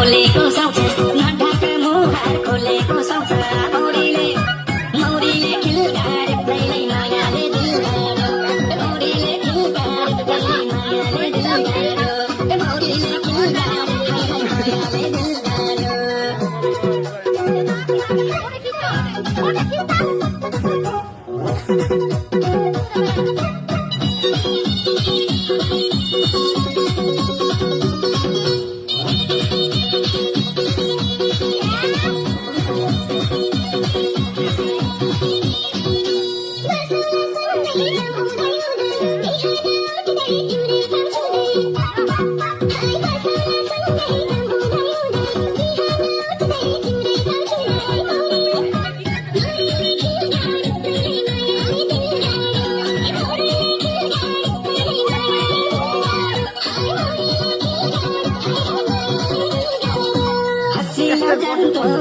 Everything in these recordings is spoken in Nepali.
खोलेको साउँछ नढाका मुहार खोलेको साउँछ मौरीले खिल्कारे दैले मायाले दिल गाड्यो मौरीले खिल्कारे दैले मायाले दिल गाड्यो मौरीले खिल्कारे दैले मायाले दिल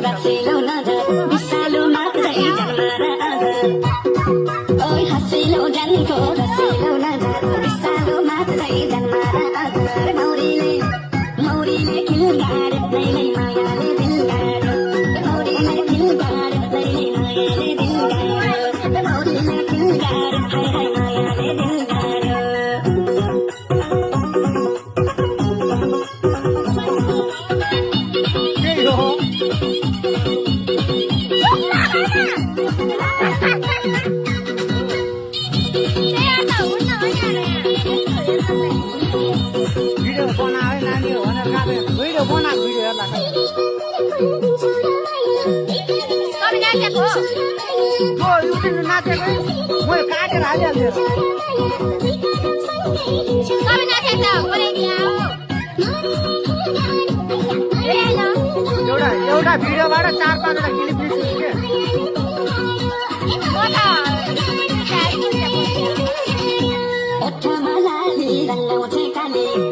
रसिलो नजर विशालो मात्रै जन्मरा ओइ हसिलो जनको रसिलो नजर विशालो मात्रै जन्मरा मौरीले खिल्कारे दैले मायाले दिल गाड्यो मौरीले खिल्कारे दैले मायाले दिल गाड्यो मौरीले खिल्कारे दैले मायाले दिल गाड्यो भिडियो बनाए नानी हो भने भिडियो बनाएको भिडियो हेर्ला नाचेको मैले काटेर हालिहाल्छु एउटा भिडियोबाट 4-5 वटा क्लिप निस्किन्छ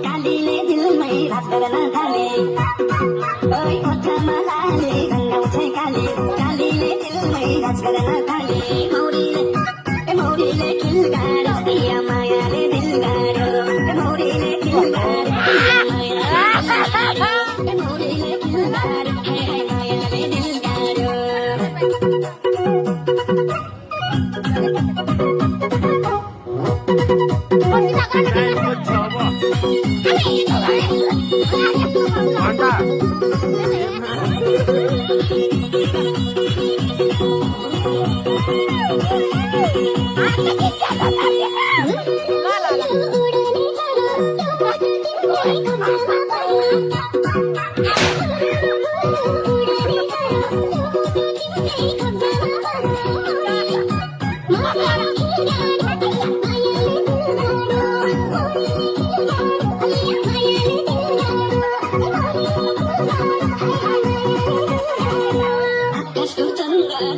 कालीले दिलमै राज गर्न थाले ओइ ओठमा लाले रङ्गाउँछ कालीले दिलमै राज गर्न थाले मौरीले खिल्कारे दिया मायाले दिल गाड्यो मौरीले खिल्कारे मौरीले खिल्कारे मायाले दिल गाड्यो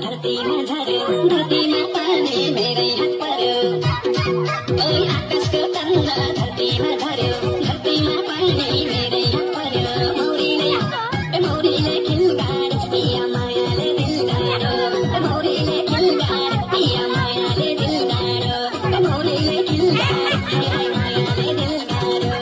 धरतीमा झर्यो धरतीमा पानी मेरै हात पर्यो ओइ आकाशको चन्द्र धरतीमा झर्यो धरतीमा पानी मेरै हात पर्यो मौरीले खिल्कारे दिया मायाले दिल गाड्यो मौरीले खिल्कारे दिया मायाले दिल गाड्यो मौरीले खिल्कारे मायाले दिल गाड्यो